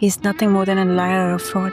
He is nothing more than a liar or a fraud.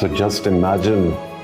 So just imagine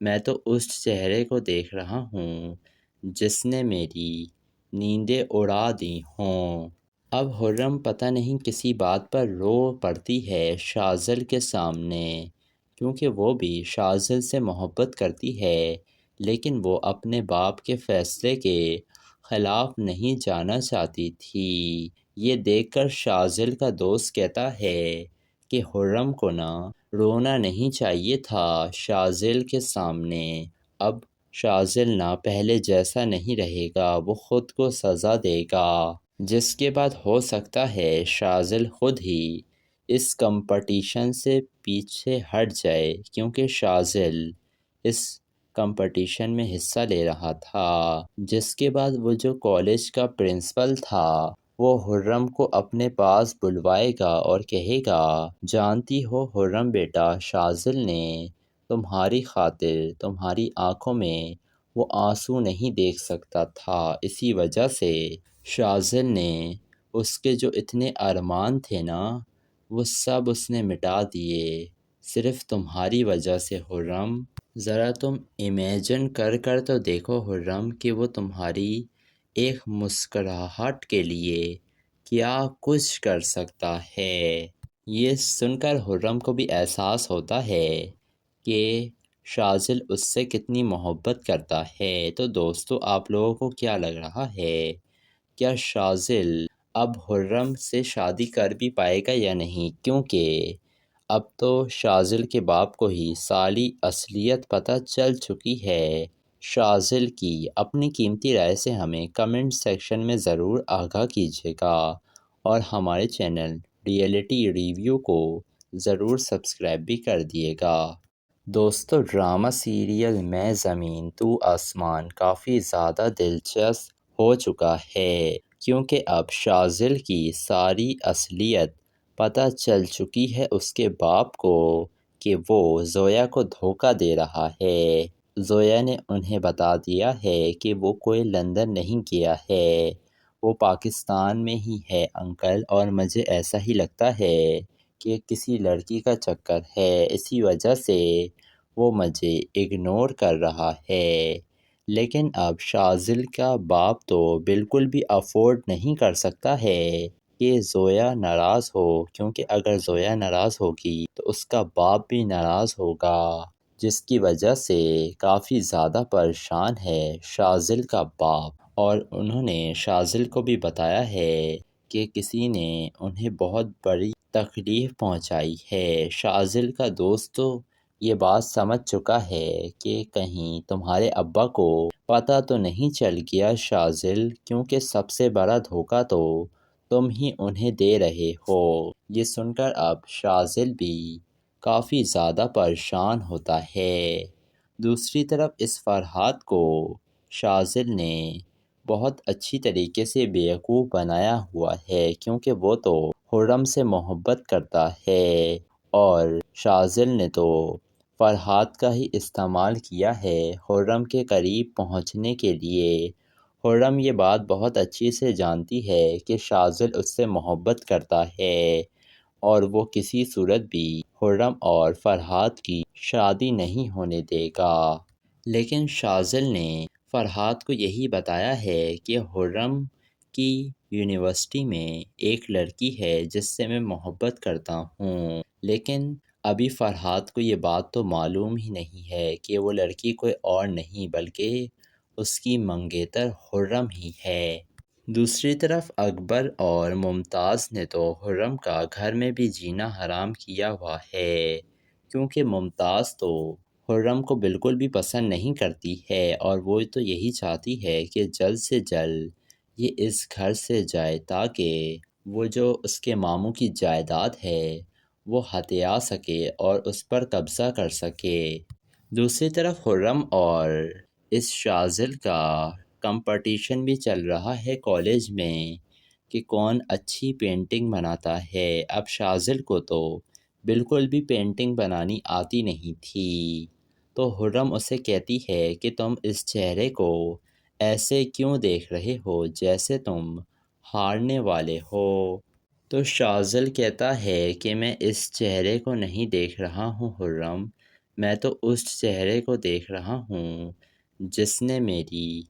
میں تو اس چہرے کو دیکھ رہا ہوں جس نے میری نیندیں اڑا دی ہوں۔ اب خرم پتہ نہیں کسی بات پر رو پڑتی ہے شاذل کے سامنے، کیونکہ وہ بھی شاذل سے محبت کرتی ہے، لیکن وہ اپنے باپ کے فیصلے کے خلاف نہیں جانا چاہتی تھی۔ یہ دیکھ کر شاذل کا دوست کہتا ہے کہ خرم کو نہ رونا نہیں چاہیے تھا شاذل کے سامنے۔ اب شاذل نہ پہلے جیسا نہیں رہے گا، وہ خود کو سزا دے گا، جس کے بعد ہو سکتا ہے شاذل خود ہی اس کمپٹیشن سے پیچھے ہٹ جائے، کیونکہ شاذل اس کمپٹیشن میں حصہ لے رہا تھا، جس کے بعد وہ جو کالج کا پرنسپل تھا وہ خرم کو اپنے پاس بلوائے گا اور کہے گا، جانتی ہو خرم بیٹا، شاذل نے تمہاری خاطر تمہاری آنکھوں میں وہ آنسو نہیں دیکھ سکتا تھا، اسی وجہ سے شاذل نے اس کے جو اتنے ارمان تھے نا وہ سب اس نے مٹا دیے، صرف تمہاری وجہ سے خرم۔ ذرا تم امیجن کر تو دیکھو خرم کہ وہ تمہاری ایک مسکراہٹ کے لیے کیا کچھ کر سکتا ہے۔ یہ سن کر خرم کو بھی احساس ہوتا ہے کہ شاذل اس سے کتنی محبت کرتا ہے۔ تو دوستو، آپ لوگوں کو کیا لگ رہا ہے؟ کیا شاذل اب خرم سے شادی کر بھی پائے گا یا نہیں؟ کیونکہ اب تو شاذل کے باپ کو ہی ساری اصلیت پتہ چل چکی ہے شاذل کی۔ اپنی قیمتی رائے سے ہمیں کمنٹ سیکشن میں ضرور آگاہ کیجیے گا، اور ہمارے چینل ریئلٹی ریویو کو ضرور سبسکرائب بھی کر دیے گا۔ دوستو، ڈرامہ سیریل میں زمین تو آسمان کافی زیادہ دلچسپ ہو چکا ہے، کیونکہ اب شاذل کی ساری اصلیت پتہ چل چکی ہے اس کے باپ کو کہ وہ زویا کو دھوکہ دے رہا ہے۔ زویا نے انہیں بتا دیا ہے کہ وہ کوئی لندن نہیں گیا ہے، وہ پاکستان میں ہی ہے انکل، اور مجھے ایسا ہی لگتا ہے کہ کسی لڑکی کا چکر ہے، اسی وجہ سے وہ مجھے اگنور کر رہا ہے۔ لیکن اب شاذل کا باپ تو بالکل بھی افورڈ نہیں کر سکتا ہے کہ زویا ناراض ہو، کیونکہ اگر زویا ناراض ہوگی تو اس کا باپ بھی ناراض ہوگا، جس کی وجہ سے کافی زیادہ پریشان ہے شاذل کا باپ۔ اور انہوں نے شاذل کو بھی بتایا ہے کہ کسی نے انہیں بہت بڑی تکلیف پہنچائی ہے۔ شاذل کا دوست تو یہ بات سمجھ چکا ہے کہ کہیں تمہارے ابا کو پتہ تو نہیں چل گیا شاذل، کیونکہ سب سے بڑا دھوکہ تو تم ہی انہیں دے رہے ہو۔ یہ سن کر اب شاذل بھی کافی زیادہ پریشان ہوتا ہے۔ دوسری طرف اس فرحات کو شاذل نے بہت اچھی طریقے سے بیوقوف بنایا ہوا ہے، کیونکہ وہ تو خرم سے محبت کرتا ہے، اور شاذل نے تو فرحات کا ہی استعمال کیا ہے خرم کے قریب پہنچنے کے لیے۔ خرم یہ بات بہت اچھی سے جانتی ہے کہ شاذل اس سے محبت کرتا ہے، اور وہ کسی صورت بھی خرم اور فرحات کی شادی نہیں ہونے دے گا۔ لیکن شاذل نے فرحات کو یہی بتایا ہے کہ خرم کی یونیورسٹی میں ایک لڑکی ہے جس سے میں محبت کرتا ہوں، لیکن ابھی فرحات کو یہ بات تو معلوم ہی نہیں ہے کہ وہ لڑکی کوئی اور نہیں بلکہ اس کی منگیتر خرم ہی ہے۔ دوسری طرف اکبر اور ممتاز نے تو خرم کا گھر میں بھی جینا حرام کیا ہوا ہے، کیونکہ ممتاز تو خرم کو بالکل بھی پسند نہیں کرتی ہے، اور وہ تو یہی چاہتی ہے کہ جلد سے جلد یہ اس گھر سے جائے، تاکہ وہ جو اس کے ماموں کی جائیداد ہے وہ ہتھیا سکے اور اس پر قبضہ کر سکے۔ دوسری طرف خرم اور اس شاذل کا کمپٹیشن بھی چل رہا ہے کالج میں کہ کون اچھی پینٹنگ بناتا ہے۔ اب شاذل کو تو بالکل بھی پینٹنگ بنانی آتی نہیں تھی، تو خرم اسے کہتی ہے کہ تم اس چہرے کو ایسے کیوں دیکھ رہے ہو جیسے تم ہارنے والے ہو؟ تو شاذل کہتا ہے کہ میں اس چہرے کو نہیں دیکھ رہا ہوں خرم، میں تو اس چہرے کو دیکھ رہا ہوں جس نے میری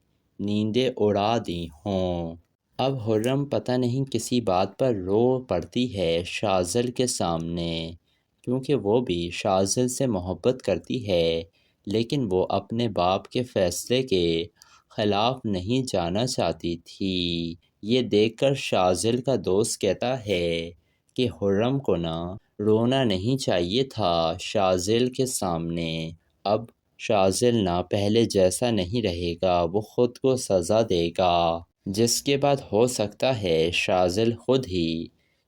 نیندیں اڑا دی ہوں۔ اب خرم پتہ نہیں کسی بات پر رو پڑتی ہے شاذل کے سامنے، کیونکہ وہ بھی شاذل سے محبت کرتی ہے، لیکن وہ اپنے باپ کے فیصلے کے خلاف نہیں جانا چاہتی تھی۔ یہ دیکھ کر شاذل کا دوست کہتا ہے کہ خرم کو رونا نہیں چاہیے تھا شاذل کے سامنے۔ اب شاذل پہلے جیسا نہیں رہے گا، وہ خود کو سزا دے گا، جس کے بعد ہو سکتا ہے شاذل خود ہی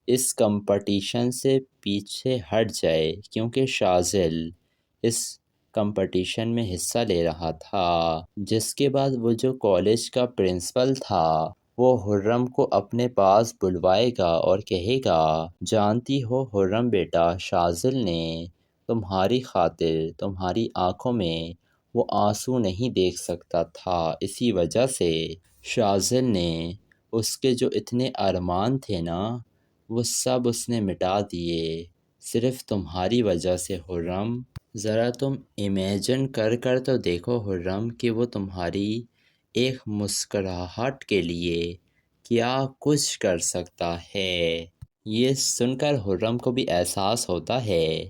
اس کمپٹیشن سے پیچھے ہٹ جائے، کیونکہ شاذل اس کمپٹیشن میں حصہ لے رہا تھا۔ جس کے بعد وہ جو کالج کا پرنسپل تھا وہ خرم کو اپنے پاس بلوائے گا اور کہے گا، جانتی ہو خرم بیٹا، شاذل نے تمہاری خاطر تمہاری آنکھوں میں وہ آنسو نہیں دیکھ سکتا تھا، اسی وجہ سے شاذل نے اس کے جو اتنے ارمان تھے وہ سب اس نے مٹا دیے، صرف تمہاری وجہ سے خرم۔ ذرا تم امیجن کر تو دیکھو خرم کہ وہ تمہاری ایک مسکراہٹ کے لیے کیا کچھ کر سکتا ہے۔ یہ سن کر خرم کو بھی احساس ہوتا ہے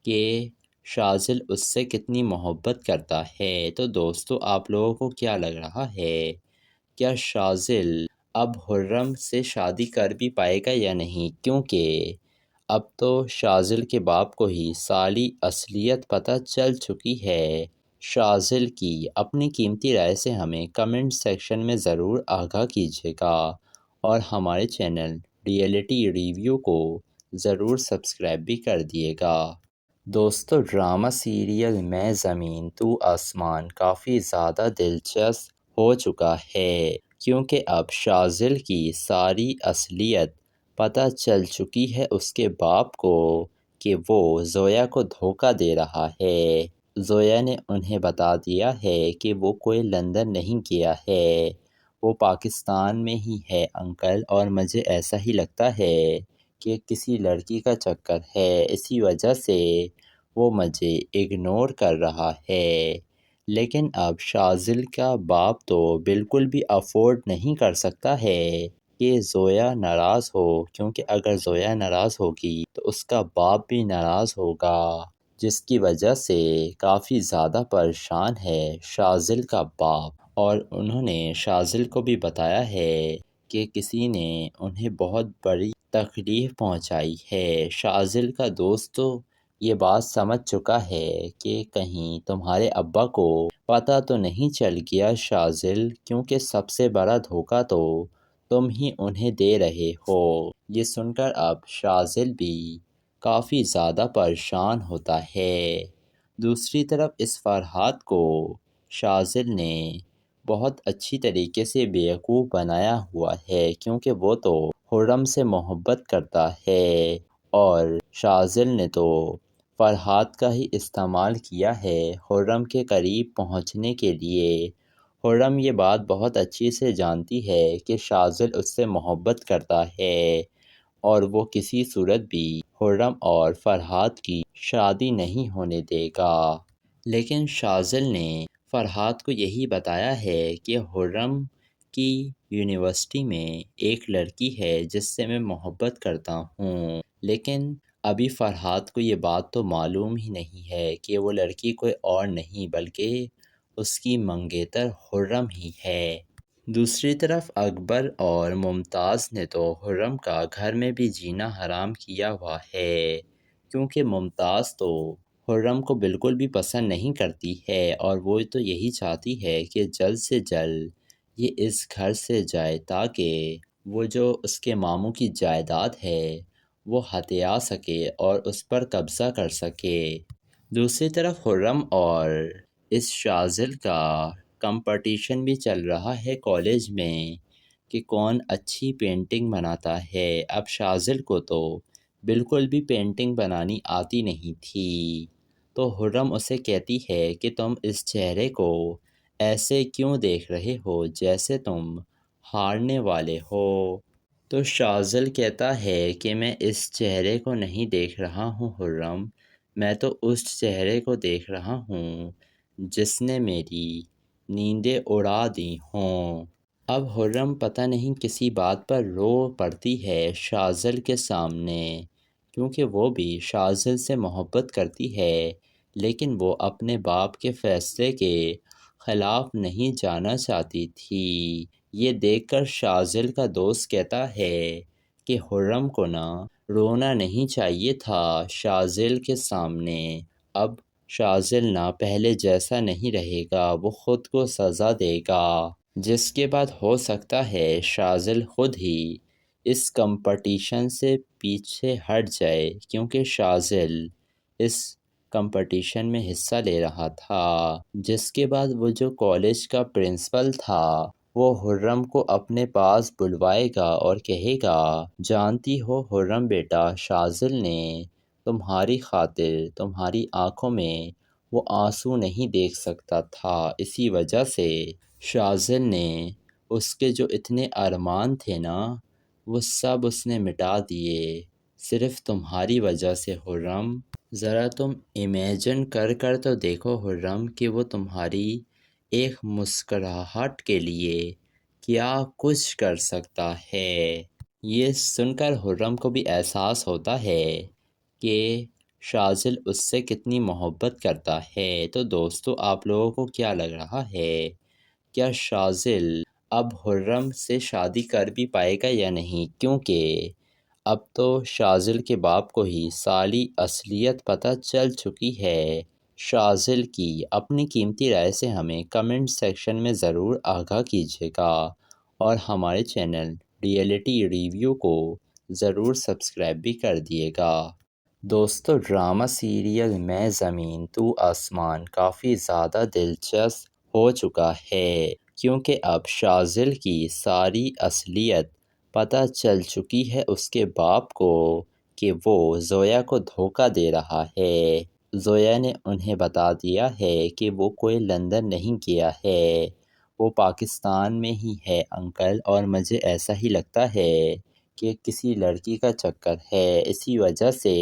کہ شاذل اس سے کتنی محبت کرتا ہے۔ تو دوستو، آپ لوگوں کو کیا لگ رہا ہے؟ کیا شاذل اب خرم سے شادی کر بھی پائے گا یا نہیں؟ کیونکہ اب تو شاذل کے باپ کو ہی ساری اصلیت پتہ چل چکی ہے شاذل کی۔ اپنی قیمتی رائے سے ہمیں کمنٹ سیکشن میں ضرور آگاہ کیجیے گا، اور ہمارے چینل ریئلٹی ریویو کو ضرور سبسکرائب بھی کر دیے گا۔ دوستو، ڈرامہ سیریل میں زمین تو آسمان کافی زیادہ دلچسپ ہو چکا ہے، کیونکہ اب شاذل کی ساری اصلیت پتہ چل چکی ہے اس کے باپ کو کہ وہ زویا کو دھوکہ دے رہا ہے۔ زویا نے انہیں بتا دیا ہے کہ وہ کوئی لندن نہیں گیا ہے، وہ پاکستان میں ہی ہے انکل، اور مجھے ایسا ہی لگتا ہے کہ کسی لڑکی کا چکر ہے، اسی وجہ سے وہ مجھے اگنور کر رہا ہے۔ لیکن اب شاذل کا باپ تو بالکل بھی افورڈ نہیں کر سکتا ہے کہ زویا ناراض ہو، کیونکہ اگر زویا ناراض ہوگی تو اس کا باپ بھی ناراض ہوگا، جس کی وجہ سے کافی زیادہ پریشان ہے شاذل کا باپ۔ اور انہوں نے شاذل کو بھی بتایا ہے کہ کسی نے انہیں بہت بڑی تکلیف پہنچائی ہے۔ شاذل کا دوست تو یہ بات سمجھ چکا ہے کہ کہیں تمہارے ابا کو پتہ تو نہیں چل گیا شاذل، کیونکہ سب سے بڑا دھوکہ تو تم ہی انہیں دے رہے ہو۔ یہ سن کر اب شاذل بھی کافی زیادہ پریشان ہوتا ہے۔ دوسری طرف اس فرحات کو شاذل نے بہت اچھی طریقے سے بیوقوف بنایا ہوا ہے، کیونکہ وہ تو خرم سے محبت کرتا ہے، اور شاذل نے تو فرحات کا ہی استعمال کیا ہے خرم کے قریب پہنچنے کے لیے۔ خرم یہ بات بہت اچھی سے جانتی ہے کہ شاذل اس سے محبت کرتا ہے، اور وہ کسی صورت بھی خرم اور فرحات کی شادی نہیں ہونے دے گا۔ لیکن شاذل نے فرحات کو یہی بتایا ہے کہ خرم کی یونیورسٹی میں ایک لڑکی ہے جس سے میں محبت کرتا ہوں، لیکن ابھی فرحات کو یہ بات تو معلوم ہی نہیں ہے کہ وہ لڑکی کوئی اور نہیں بلکہ اس کی منگیتر خرم ہی ہے۔ دوسری طرف اکبر اور ممتاز نے تو خرم کا گھر میں بھی جینا حرام کیا ہوا ہے، کیونکہ ممتاز تو خرم کو بالکل بھی پسند نہیں کرتی ہے، اور وہ تو یہی چاہتی ہے کہ جلد سے جلد یہ اس گھر سے جائے، تاکہ وہ جو اس کے ماموں کی جائیداد ہے وہ ہتھیا سکے اور اس پر قبضہ کر سکے۔ دوسری طرف خرم اور اس شاذل کا کمپٹیشن بھی چل رہا ہے کالج میں کہ کون اچھی پینٹنگ بناتا ہے۔ اب شاذل کو تو بالکل بھی پینٹنگ بنانی آتی نہیں تھی، تو خرم اسے کہتی ہے کہ تم اس چہرے کو ایسے کیوں دیکھ رہے ہو جیسے تم ہارنے والے ہو؟ تو شاذل کہتا ہے کہ میں اس چہرے کو نہیں دیکھ رہا ہوں خرم، میں تو اس چہرے کو دیکھ رہا ہوں جس نے میری نیندیں اڑا دی ہوں۔ اب خرم پتہ نہیں کسی بات پر رو پڑتی ہے شاذل کے سامنے، کیونکہ وہ بھی شاذل سے محبت کرتی ہے، لیکن وہ اپنے باپ کے فیصلے کے خلاف نہیں جانا چاہتی تھی۔ یہ دیکھ کر شاذل کا دوست کہتا ہے کہ خرم کو رونا نہیں چاہیے تھا شاذل کے سامنے۔ اب شاذل پہلے جیسا نہیں رہے گا، وہ خود کو سزا دے گا، جس کے بعد ہو سکتا ہے شاذل خود ہی اس کمپٹیشن سے پیچھے ہٹ جائے، کیونکہ شاذل اس کمپٹیشن میں حصہ لے رہا تھا، جس کے بعد وہ جو کالج کا پرنسپل تھا وہ خرم کو اپنے پاس بلوائے گا اور کہے گا، جانتی ہو خرم بیٹا، شاذل نے تمہاری خاطر تمہاری آنکھوں میں وہ آنسو نہیں دیکھ سکتا تھا، اسی وجہ سے شاذل نے اس کے جو اتنے ارمان تھے وہ سب اس نے مٹا دیے، صرف تمہاری وجہ سے خرم۔ ذرا تم امیجن کر تو دیکھو خرم کہ وہ تمہاری ایک مسکراہٹ کے لیے کیا کچھ کر سکتا ہے۔ یہ سن کر خرم کو بھی احساس ہوتا ہے کہ شاذل اس سے کتنی محبت کرتا ہے۔ تو دوستو، آپ لوگوں کو کیا لگ رہا ہے؟ کیا شاذل اب خرم سے شادی کر بھی پائے گا یا نہیں؟ کیونکہ اب تو شاذل کے باپ کو ہی ساری اصلیت پتہ چل چکی ہے شاذل کی۔ اپنی قیمتی رائے سے ہمیں کمنٹ سیکشن میں ضرور آگاہ کیجیے گا، اور ہمارے چینل ریئلٹی ریویو کو ضرور سبسکرائب بھی کر دیے گا۔ دوستو، ڈرامہ سیریل میں زمین تو آسمان کافی زیادہ دلچسپ ہو چکا ہے، کیونکہ اب شاذل کی ساری اصلیت پتہ چل چکی ہے اس کے باپ کو کہ وہ زویا کو دھوکہ دے رہا ہے۔ زویا نے انہیں بتا دیا ہے کہ وہ کوئی لندن نہیں گیا ہے، وہ پاکستان میں ہی ہے انکل، اور مجھے ایسا ہی لگتا ہے کہ کسی لڑکی کا چکر ہے، اسی وجہ سے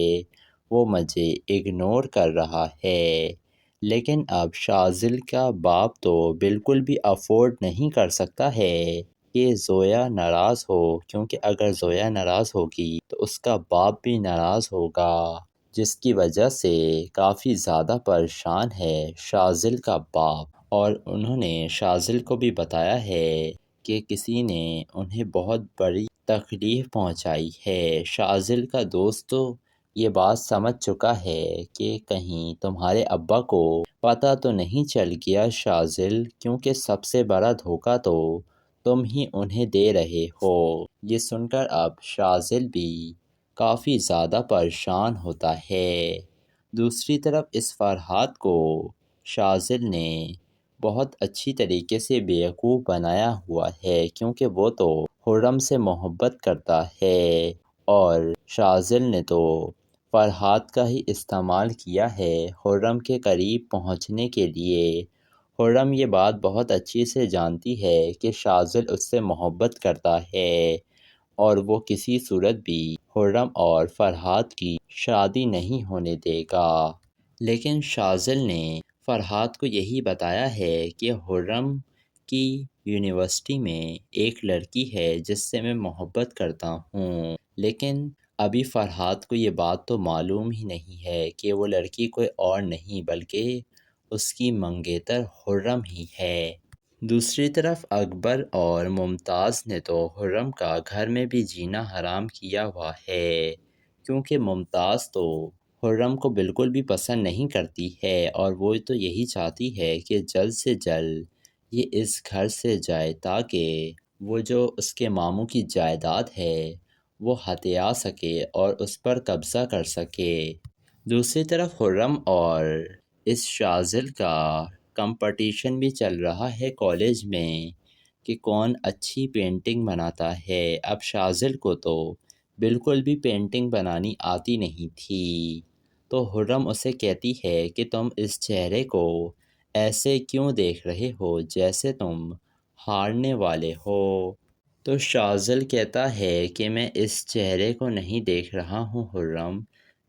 وہ مجھے اگنور کر رہا ہے۔ لیکن اب شاذل کا باپ تو بالکل بھی افورڈ نہیں کر سکتا ہے کہ زویا ناراض ہو، کیونکہ اگر زویا ناراض ہوگی تو اس کا باپ بھی ناراض ہوگا، جس کی وجہ سے کافی زیادہ پریشان ہے شاذل کا باپ۔ اور انہوں نے شاذل کو بھی بتایا ہے کہ کسی نے انہیں بہت بڑی تکلیف پہنچائی ہے۔ شاذل کا دوست تو یہ بات سمجھ چکا ہے کہ کہیں تمہارے ابا کو پتہ تو نہیں چل گیا شاذل، کیونکہ سب سے بڑا دھوکہ تو تم ہی انہیں دے رہے ہو۔ یہ سن کر اب شاذل بھی کافی زیادہ پریشان ہوتا ہے۔ دوسری طرف اس فرحات کو شاذل نے بہت اچھی طریقے سے بیوقوف بنایا ہوا ہے، کیونکہ وہ تو خرم سے محبت کرتا ہے، اور شاذل نے تو فرحات کا ہی استعمال کیا ہے خرم کے قریب پہنچنے کے لیے۔ خرم یہ بات بہت اچھی سے جانتی ہے کہ شاذل اس سے محبت کرتا ہے، اور وہ کسی صورت بھی خرم اور فرحات کی شادی نہیں ہونے دے گا۔ لیکن شاذل نے فرحات کو یہی بتایا ہے کہ خرم کی یونیورسٹی میں ایک لڑکی ہے جس سے میں محبت کرتا ہوں، لیکن ابھی فرحات کو یہ بات تو معلوم ہی نہیں ہے کہ وہ لڑکی کوئی اور نہیں بلکہ اس کی منگیتر خرم ہی ہے۔ دوسری طرف اکبر اور ممتاز نے تو خرم کا گھر میں بھی جینا حرام کیا ہوا ہے، کیونکہ ممتاز تو خرم کو بالکل بھی پسند نہیں کرتی ہے، اور وہ تو یہی چاہتی ہے کہ جلد سے جلد یہ اس گھر سے جائے، تاکہ وہ جو اس کے ماموں کی جائیداد ہے وہ ہتھیا سکے اور اس پر قبضہ کر سکے۔ دوسری طرف خرم اور اس شاذل کا کمپٹیشن بھی چل رہا ہے کالج میں کہ کون اچھی پینٹنگ بناتا ہے۔ اب شاذل کو تو بالکل بھی پینٹنگ بنانی آتی نہیں تھی، تو خرم اسے کہتی ہے کہ تم اس چہرے کو ایسے کیوں دیکھ رہے ہو جیسے تم ہارنے والے ہو؟ تو شاذل کہتا ہے کہ میں اس چہرے کو نہیں دیکھ رہا ہوں خرم،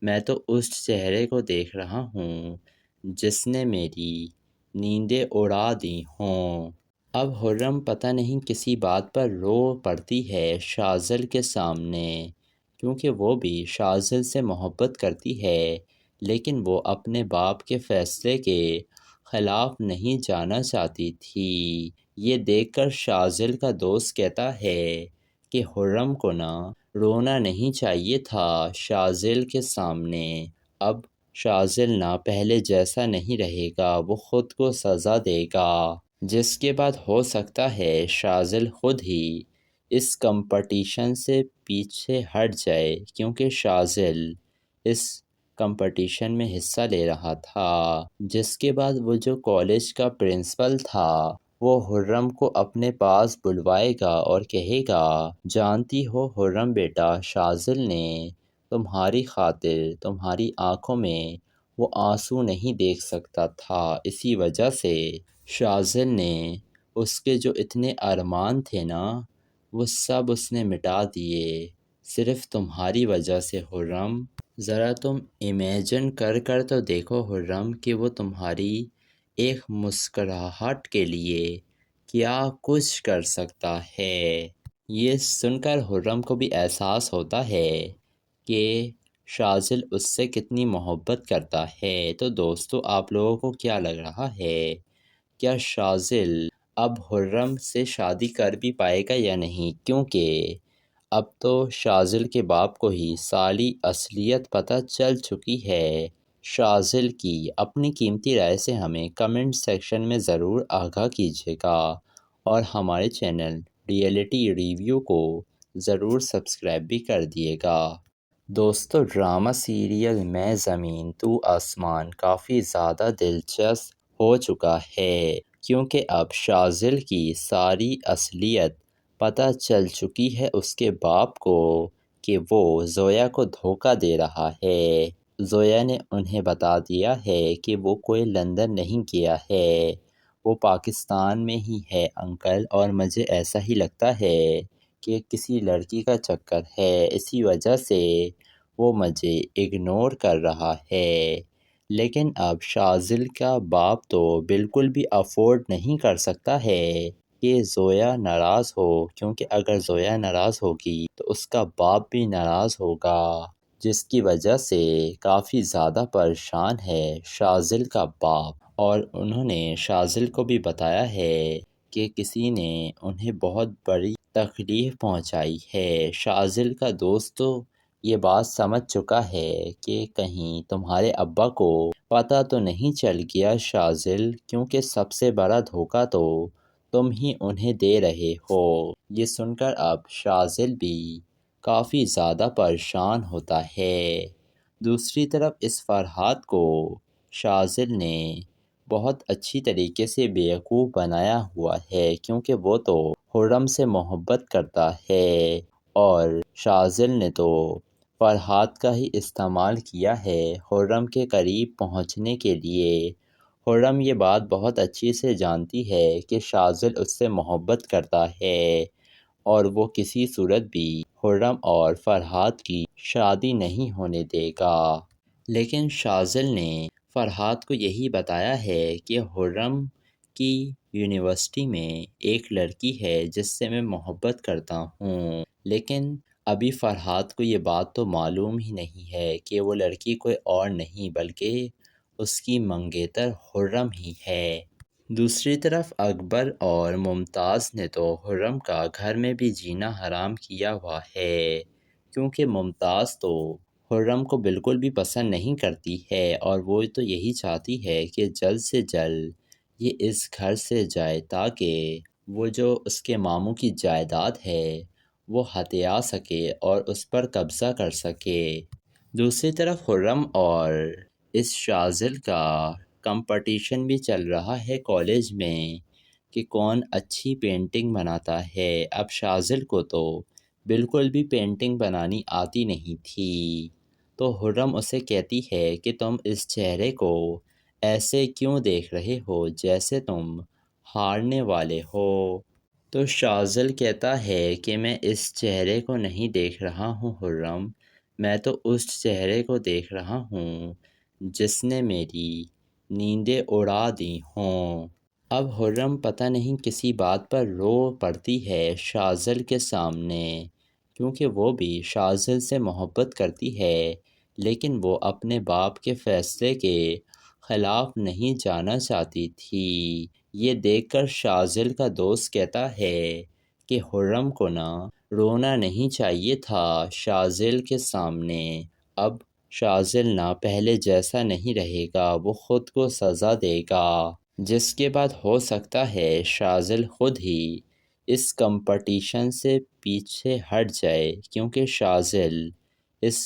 میں تو اس چہرے کو دیکھ رہا ہوں جس نے میری نیندیں اڑا دی ہوں۔ اب خرم پتہ نہیں کسی بات پر رو پڑتی ہے شاذل کے سامنے، کیونکہ وہ بھی شاذل سے محبت کرتی ہے، لیکن وہ اپنے باپ کے فیصلے کے خلاف نہیں جانا چاہتی تھی۔ یہ دیکھ کر شاذل کا دوست کہتا ہے کہ خرم کو نہ رونا نہیں چاہیے تھا شاذل کے سامنے۔ اب شاذل نہ پہلے جیسا نہیں رہے گا، وہ خود کو سزا دے گا، جس کے بعد ہو سکتا ہے شاذل خود ہی اس کمپٹیشن سے پیچھے ہٹ جائے، کیونکہ شاذل اس کمپٹیشن میں حصہ لے رہا تھا۔ جس کے بعد وہ جو کالج کا پرنسپل تھا وہ خرم کو اپنے پاس بلوائے گا اور کہے گا، جانتی ہو خرم بیٹا، شاذل نے تمہاری خاطر تمہاری آنکھوں میں وہ آنسو نہیں دیکھ سکتا تھا، اسی وجہ سے شاذل نے اس کے جو اتنے ارمان تھے نا وہ سب اس نے مٹا دیے، صرف تمہاری وجہ سے خرم۔ ذرا تم امیجن کر تو دیکھو خرم کہ وہ تمہاری ایک مسکراہٹ کے لیے کیا کچھ کر سکتا ہے۔ یہ سن کر خرم کو بھی احساس ہوتا ہے کہ شاذل اس سے کتنی محبت کرتا ہے۔ تو دوستو، آپ لوگوں کو کیا لگ رہا ہے؟ کیا شاذل اب خرم سے شادی کر بھی پائے گا یا نہیں؟ کیونکہ اب تو شاذل کے باپ کو ہی ساری اصلیت پتہ چل چکی ہے شاذل کی۔ اپنی قیمتی رائے سے ہمیں کمنٹ سیکشن میں ضرور آگاہ کیجیے گا، اور ہمارے چینل ریئلٹی ریویو کو ضرور سبسکرائب بھی کر دیے گا۔ دوستو، ڈرامہ سیریل میں زمین تو آسمان کافی زیادہ دلچسپ ہو چکا ہے، کیونکہ اب شاذل کی ساری اصلیت پتہ چل چکی ہے اس کے باپ کو کہ وہ زویا کو دھوکہ دے رہا ہے۔ زویا نے انہیں بتا دیا ہے کہ وہ کوئی لندن نہیں گیا ہے، وہ پاکستان میں ہی ہے انکل، اور مجھے ایسا ہی لگتا ہے کہ کسی لڑکی کا چکر ہے، اسی وجہ سے وہ مجھے اگنور کر رہا ہے۔ لیکن اب شاذل کا باپ تو بالکل بھی افورڈ نہیں کر سکتا ہے کہ زویا ناراض ہو، کیونکہ اگر زویا ناراض ہوگی تو اس کا باپ بھی ناراض ہوگا، جس کی وجہ سے کافی زیادہ پریشان ہے شاذل کا باپ۔ اور انہوں نے شاذل کو بھی بتایا ہے کہ کسی نے انہیں بہت بڑی تکلیف پہنچائی ہے۔ شاذل کا دوست تو یہ بات سمجھ چکا ہے کہ کہیں تمہارے ابا کو پتہ تو نہیں چل گیا شاذل، کیونکہ سب سے بڑا دھوکہ تو تم ہی انہیں دے رہے ہو۔ یہ سن کر اب شاذل بھی کافی زیادہ پریشان ہوتا ہے۔ دوسری طرف اس فرحات کو شاذل نے بہت اچھی طریقے سے بیوقوف بنایا ہوا ہے، کیونکہ وہ تو خرم سے محبت کرتا ہے، اور شاذل نے تو فرحات کا ہی استعمال کیا ہے خرم کے قریب پہنچنے کے لیے۔ خرم یہ بات بہت اچھی سے جانتی ہے کہ شاذل اس سے محبت کرتا ہے، اور وہ کسی صورت بھی خرم اور فرحات کی شادی نہیں ہونے دے گا۔ لیکن شاذل نے فرحات کو یہی بتایا ہے کہ خرم کی یونیورسٹی میں ایک لڑکی ہے جس سے میں محبت کرتا ہوں، لیکن ابھی فرحات کو یہ بات تو معلوم ہی نہیں ہے کہ وہ لڑکی کوئی اور نہیں بلکہ اس کی منگیتر خرم ہی ہے۔ دوسری طرف اکبر اور ممتاز نے تو خرم کا گھر میں بھی جینا حرام کیا ہوا ہے، کیونکہ ممتاز تو خرم کو بالکل بھی پسند نہیں کرتی ہے، اور وہ تو یہی چاہتی ہے کہ جلد سے جلد یہ اس گھر سے جائے، تاکہ وہ جو اس کے ماموں کی جائیداد ہے وہ ہتھیا سکے اور اس پر قبضہ کر سکے۔ دوسری طرف خرم اور اس شاذل کا کمپٹیشن بھی چل رہا ہے کالج میں کہ کون اچھی پینٹنگ بناتا ہے۔ اب شاذل کو تو بالکل بھی پینٹنگ بنانی آتی نہیں تھی، تو خرم اسے کہتی ہے کہ تم اس چہرے کو ایسے کیوں دیکھ رہے ہو جیسے تم ہارنے والے ہو؟ تو شاذل کہتا ہے کہ میں اس چہرے کو نہیں دیکھ رہا ہوں خرم، میں تو اس چہرے کو دیکھ رہا ہوں جس نے میری نیندیں اڑا دی ہوں۔ اب خرم پتہ نہیں کسی بات پر رو پڑتی ہے شاذل کے سامنے، کیونکہ وہ بھی شاذل سے محبت کرتی ہے، لیکن وہ اپنے باپ کے فیصلے کے خلاف نہیں جانا چاہتی تھی۔ یہ دیکھ کر شاذل کا دوست کہتا ہے کہ خرم کو رونا نہیں چاہیے تھا شاذل کے سامنے۔ اب شاذل پہلے جیسا نہیں رہے گا، وہ خود کو سزا دے گا، جس کے بعد ہو سکتا ہے شاذل خود ہی اس کمپٹیشن سے پیچھے ہٹ جائے، کیونکہ شاذل اس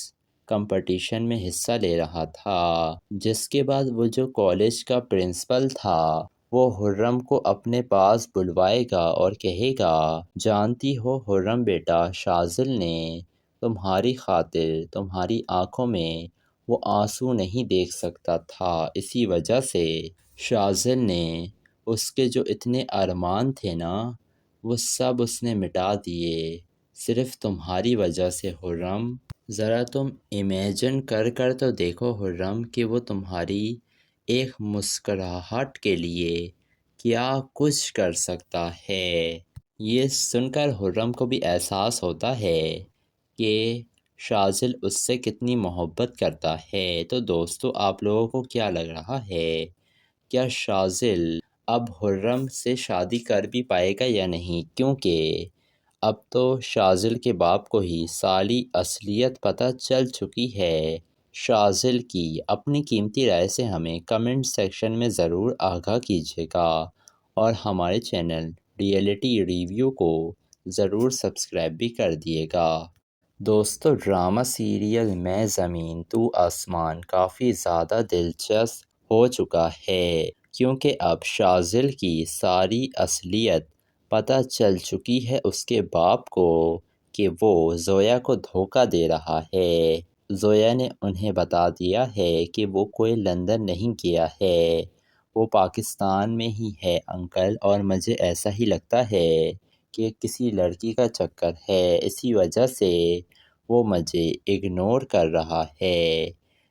کمپٹیشن میں حصہ لے رہا تھا۔ جس کے بعد وہ جو کالج کا پرنسپل تھا وہ خرم کو اپنے پاس بلوائے گا اور کہے گا، جانتی ہو خرم بیٹا، شاذل نے تمہاری خاطر تمہاری آنکھوں میں وہ آنسو نہیں دیکھ سکتا تھا، اسی وجہ سے شاذل نے اس کے جو اتنے ارمان تھے وہ سب اس نے مٹا دیے، صرف تمہاری وجہ سے خرم۔ ذرا تم امیجن کر تو دیکھو خرم کہ وہ تمہاری ایک مسکراہٹ کے لیے کیا کچھ کر سکتا ہے۔ یہ سن کر خرم کو بھی احساس ہوتا ہے کہ شاذل اس سے کتنی محبت کرتا ہے۔ تو دوستو، آپ لوگوں کو کیا لگ رہا ہے؟ کیا شاذل اب خرم سے شادی کر بھی پائے گا یا نہیں؟ کیونکہ اب تو شاذل کے باپ کو ہی ساری اصلیت پتہ چل چکی ہے شاذل کی۔ اپنی قیمتی رائے سے ہمیں کمنٹ سیکشن میں ضرور آگاہ کیجیے گا، اور ہمارے چینل ریئلٹی ریویو کو ضرور سبسکرائب بھی کر دیے گا۔ دوستو، ڈرامہ سیریل میں زمین تو آسمان کافی زیادہ دلچسپ ہو چکا ہے، کیونکہ اب شاذل کی ساری اصلیت پتہ چل چکی ہے اس کے باپ کو کہ وہ زویا کو دھوکہ دے رہا ہے۔ زویا نے انہیں بتا دیا ہے کہ وہ کوئی لندن نہیں گیا ہے، وہ پاکستان میں ہی ہے انکل، اور مجھے ایسا ہی لگتا ہے کہ کسی لڑکی کا چکر ہے، اسی وجہ سے وہ مجھے اگنور کر رہا ہے۔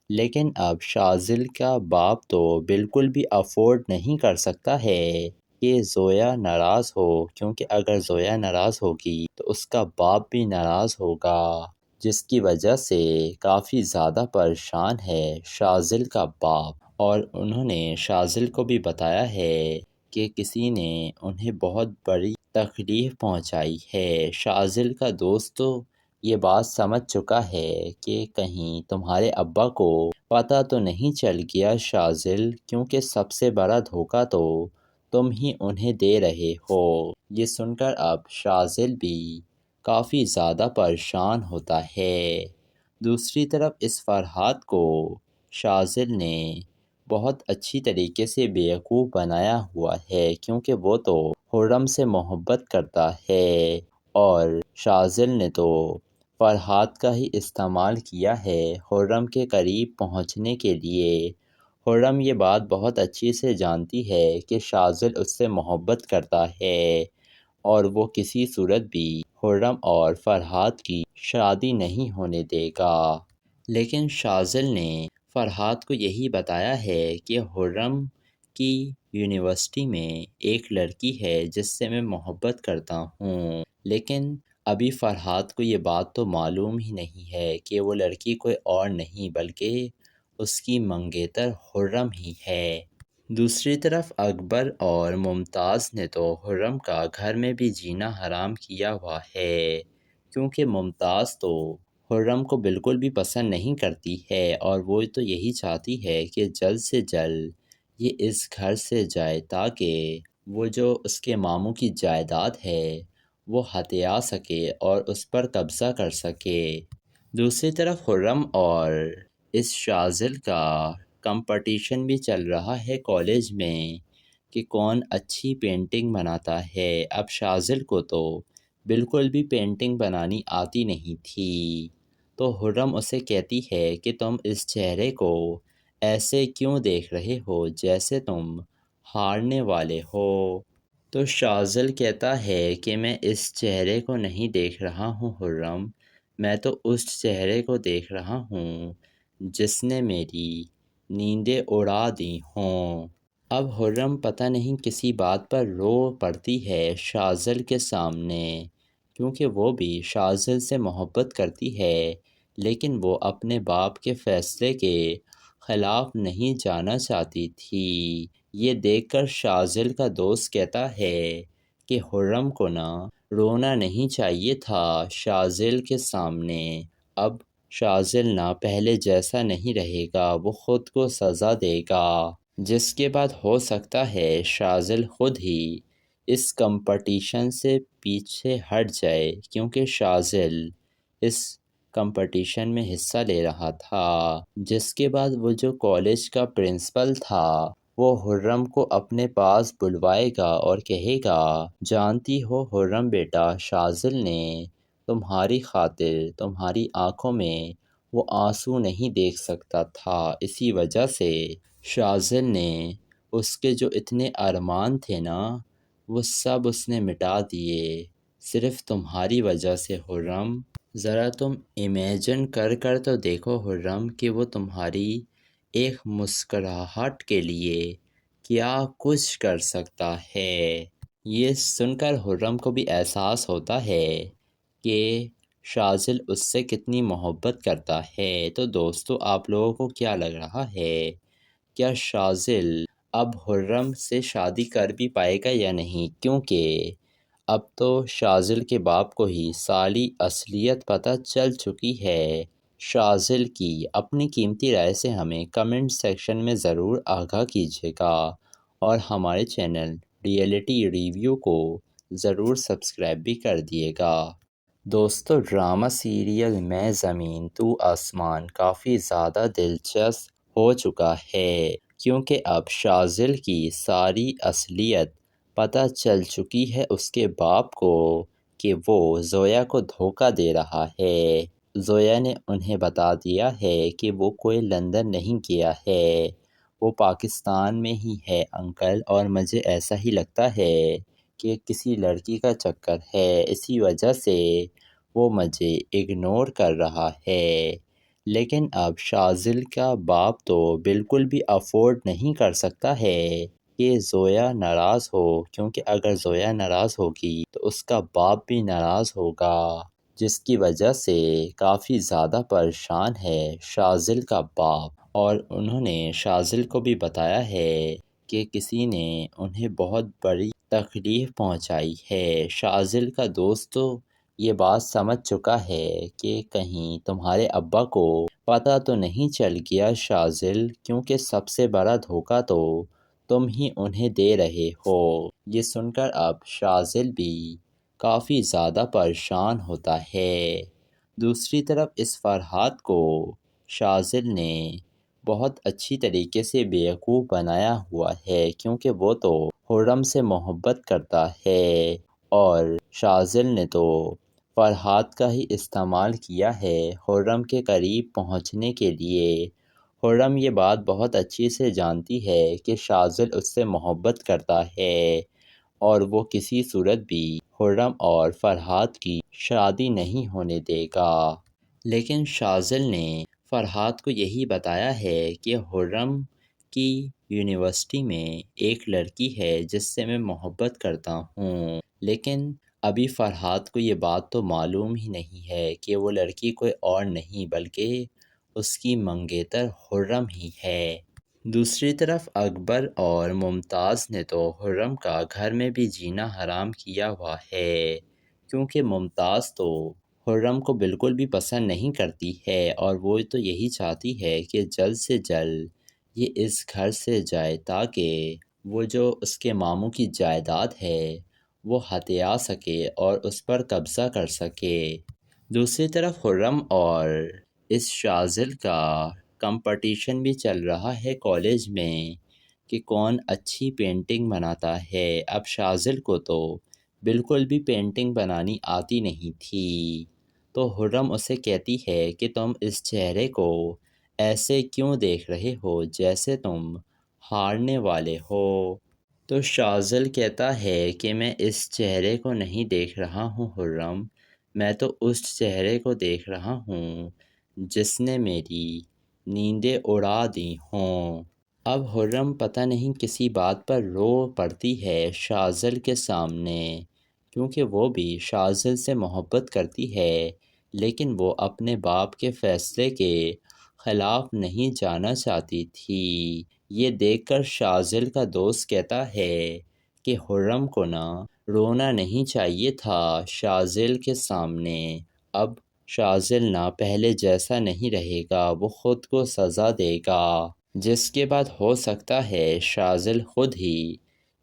لیکن اب شاذل کا باپ تو بالکل بھی افورڈ نہیں کر سکتا ہے کہ زویا ناراض ہو، کیونکہ اگر زویا ناراض ہوگی تو اس کا باپ بھی ناراض ہوگا، جس کی وجہ سے کافی زیادہ پریشان ہے شاذل کا باپ۔ اور انہوں نے شاذل کو بھی بتایا ہے کہ کسی نے انہیں بہت بڑی تکلیف پہنچائی ہے۔ شاذل کا دوست تو یہ بات سمجھ چکا ہے کہ کہیں تمہارے ابا کو پتہ تو نہیں چل گیا شاذل، کیونکہ سب سے بڑا دھوکہ تو تم ہی انہیں دے رہے ہو۔ یہ سن کر اب شاذل بھی کافی زیادہ پریشان ہوتا ہے۔ دوسری طرف اس فرحات کو شاذل نے بہت اچھی طریقے سے بیوقوف بنایا ہوا ہے، کیونکہ وہ تو خرم سے محبت کرتا ہے، اور شاذل نے تو فرحات کا ہی استعمال کیا ہے خرم کے قریب پہنچنے کے لیے۔ خرم یہ بات بہت اچھی سے جانتی ہے کہ شاذل اس سے محبت کرتا ہے، اور وہ کسی صورت بھی خرم اور فرحات کی شادی نہیں ہونے دے گا۔ لیکن شاذل نے فرحات کو یہی بتایا ہے کہ خرم کی یونیورسٹی میں ایک لڑکی ہے جس سے میں محبت کرتا ہوں، لیکن ابھی فرحات کو یہ بات تو معلوم ہی نہیں ہے کہ وہ لڑکی کوئی اور نہیں بلکہ اس کی منگیتر خرم ہی ہے۔ دوسری طرف اکبر اور ممتاز نے تو خرم کا گھر میں بھی جینا حرام کیا ہوا ہے، کیونکہ ممتاز تو خرم کو بالکل بھی پسند نہیں کرتی ہے، اور وہ تو یہی چاہتی ہے کہ جلد سے جلد یہ اس گھر سے جائے، تاکہ وہ جو اس کے ماموں کی جائیداد ہے وہ ہتھیا سکے اور اس پر قبضہ کر سکے۔ دوسری طرف خرم اور اس شاذل کا کمپٹیشن بھی چل رہا ہے کالج میں کہ کون اچھی پینٹنگ بناتا ہے۔ اب شاذل کو تو بالکل بھی پینٹنگ بنانی آتی نہیں تھی، تو خرم اسے کہتی ہے کہ تم اس چہرے کو ایسے کیوں دیکھ رہے ہو جیسے تم ہارنے والے ہو؟ تو شاذل کہتا ہے کہ میں اس چہرے کو نہیں دیکھ رہا ہوں خرم، میں تو اس چہرے کو دیکھ رہا ہوں جس نے میری نیندیں اڑا دی ہوں۔ اب خرم پتہ نہیں کسی بات پر رو پڑتی ہے شاذل کے سامنے، کیونکہ وہ بھی شاذل سے محبت کرتی ہے، لیکن وہ اپنے باپ کے فیصلے کے خلاف نہیں جانا چاہتی تھی۔ یہ دیکھ کر شاذل کا دوست کہتا ہے کہ خرم کو رونا نہیں چاہیے تھا شاذل کے سامنے۔ اب شاذل پہلے جیسا نہیں رہے گا، وہ خود کو سزا دے گا، جس کے بعد ہو سکتا ہے شاذل خود ہی اس کمپٹیشن سے پیچھے ہٹ جائے، کیونکہ شاذل اس کمپٹیشن میں حصہ لے رہا تھا، جس کے بعد وہ جو کالج کا پرنسپل تھا وہ خرم کو اپنے پاس بلوائے گا اور کہے گا، جانتی ہو خرم بیٹا، شاذل نے تمہاری خاطر تمہاری آنکھوں میں وہ آنسو نہیں دیکھ سکتا تھا، اسی وجہ سے شاذل نے اس کے جو اتنے ارمان تھے وہ سب اس نے مٹا دیے، صرف تمہاری وجہ سے خرم۔ ذرا تم امیجن کر تو دیکھو خرم کہ وہ تمہاری ایک مسکراہٹ کے لیے کیا کچھ کر سکتا ہے۔ یہ سن کر خرم کو بھی احساس ہوتا ہے کہ شاذل اس سے کتنی محبت کرتا ہے۔ تو دوستو، آپ لوگوں کو کیا لگ رہا ہے؟ کیا شاذل اب خرم سے شادی کر بھی پائے گا یا نہیں؟ کیونکہ اب تو شاذل کے باپ کو ہی ساری اصلیت پتہ چل چکی ہے شاذل کی۔ اپنی قیمتی رائے سے ہمیں کمنٹ سیکشن میں ضرور آگاہ کیجیے گا، اور ہمارے چینل ریئلٹی ریویو کو ضرور سبسکرائب بھی کر دیے گا۔ دوستو، ڈرامہ سیریل میں زمین تو آسمان کافی زیادہ دلچسپ ہو چکا ہے، کیونکہ اب شاذل کی ساری اصلیت پتہ چل چکی ہے اس کے باپ کو کہ وہ زویا کو دھوکہ دے رہا ہے۔ زویا نے انہیں بتا دیا ہے کہ وہ کوئی لندن نہیں گیا ہے، وہ پاکستان میں ہی ہے انکل، اور مجھے ایسا ہی لگتا ہے کہ کسی لڑکی کا چکر ہے، اسی وجہ سے وہ مجھے اگنور کر رہا ہے۔ لیکن اب شاذل کا باپ تو بالکل بھی افورڈ نہیں کر سکتا ہے کہ زویا ناراض ہو، کیونکہ اگر زویا ناراض ہوگی تو اس کا باپ بھی ناراض ہوگا، جس کی وجہ سے کافی زیادہ پریشان ہے شاذل کا باپ۔ اور انہوں نے شاذل کو بھی بتایا ہے کہ کسی نے انہیں بہت بڑی تکلیف پہنچائی ہے۔ شاذل کا دوست تو یہ بات سمجھ چکا ہے کہ کہیں تمہارے ابا کو پتہ تو نہیں چل گیا شاذل، کیونکہ سب سے بڑا دھوکہ تو تم ہی انہیں دے رہے ہو۔ یہ سن کر اب شاذل بھی کافی زیادہ پریشان ہوتا ہے۔ دوسری طرف اس فرحات کو شاذل نے بہت اچھی طریقے سے بیوقوف بنایا ہوا ہے، کیونکہ وہ تو خرم سے محبت کرتا ہے، اور شاذل نے تو فرحات کا ہی استعمال کیا ہے خرم کے قریب پہنچنے کے لیے۔ خرم یہ بات بہت اچھی سے جانتی ہے کہ شاذل اس سے محبت کرتا ہے، اور وہ کسی صورت بھی خرم اور فرحات کی شادی نہیں ہونے دے گا۔ لیکن شاذل نے فرحات کو یہی بتایا ہے کہ خرم کی یونیورسٹی میں ایک لڑکی ہے جس سے میں محبت کرتا ہوں، لیکن ابھی فرحات کو یہ بات تو معلوم ہی نہیں ہے کہ وہ لڑکی کوئی اور نہیں بلکہ اس کی منگیتر خرم ہی ہے۔ دوسری طرف اکبر اور ممتاز نے تو خرم کا گھر میں بھی جینا حرام کیا ہوا ہے، کیونکہ ممتاز تو خرم کو بالکل بھی پسند نہیں کرتی ہے، اور وہ تو یہی چاہتی ہے کہ جلد سے جلد یہ اس گھر سے جائے، تاکہ وہ جو اس کے ماموں کی جائیداد ہے وہ ہتھیا سکے اور اس پر قبضہ کر سکے۔ دوسری طرف خرم اور اس شاذل کا کمپٹیشن بھی چل رہا ہے کالج میں کہ کون اچھی پینٹنگ بناتا ہے۔ اب شاذل کو تو بالکل بھی پینٹنگ بنانی آتی نہیں تھی، تو خرم اسے کہتی ہے کہ تم اس چہرے کو ایسے کیوں دیکھ رہے ہو جیسے تم ہارنے والے ہو؟ تو شاذل کہتا ہے کہ میں اس چہرے کو نہیں دیکھ رہا ہوں خرم، میں تو اس چہرے کو دیکھ رہا ہوں جس نے میری نیندیں اڑا دی ہوں۔ اب خرم پتہ نہیں کسی بات پر رو پڑتی ہے شاذل کے سامنے، کیونکہ وہ بھی شاذل سے محبت کرتی ہے، لیکن وہ اپنے باپ کے فیصلے کے خلاف نہیں جانا چاہتی تھی۔ یہ دیکھ کر شاذل کا دوست کہتا ہے کہ خرم کو نہ رونا نہیں چاہیے تھا شاذل کے سامنے۔ اب شاذل نہ پہلے جیسا نہیں رہے گا، وہ خود کو سزا دے گا، جس کے بعد ہو سکتا ہے شاذل خود ہی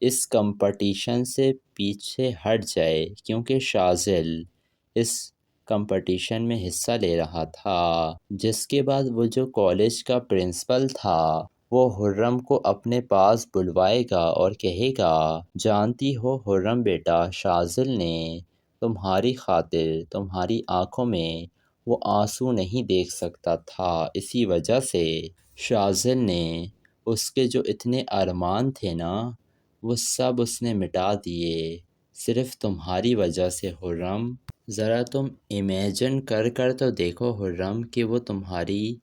اس کمپٹیشن سے پیچھے ہٹ جائے، کیونکہ شاذل اس کمپٹیشن میں حصہ لے رہا تھا۔ جس کے بعد وہ جو کالج کا پرنسپل تھا وہ خرم کو اپنے پاس بلوائے گا اور کہے گا، جانتی ہو خرم بیٹا، شاذل نے تمہاری خاطر تمہاری آنکھوں میں وہ آنسو نہیں دیکھ سکتا تھا، اسی وجہ سے شاذل نے اس کے جو اتنے ارمان تھے نا وہ سب اس نے مٹا دیے، صرف تمہاری وجہ سے خرم۔ ذرا تم امیجن کر تو دیکھو خرم کہ وہ تمہاری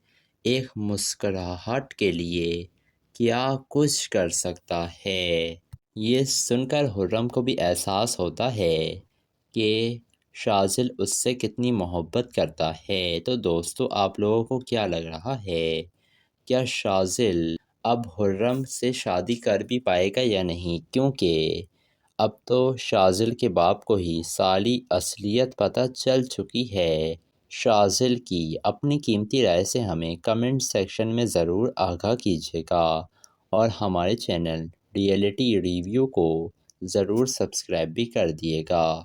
ایک مسکراہٹ کے لیے کیا کچھ کر سکتا ہے۔ یہ سن کر خرم کو بھی احساس ہوتا ہے کہ شاذل اس سے کتنی محبت کرتا ہے۔ تو دوستو، آپ لوگوں کو کیا لگ رہا ہے؟ کیا شاذل اب خرم سے شادی کر بھی پائے گا یا نہیں؟ کیونکہ اب تو شاذل کے باپ کو ہی ساری اصلیت پتہ چل چکی ہے شاذل کی۔ اپنی قیمتی رائے سے ہمیں کمنٹ سیکشن میں ضرور آگاہ کیجیے گا، اور ہمارے چینل ریئلٹی ریویو کو ضرور سبسکرائب بھی کر دیے گا۔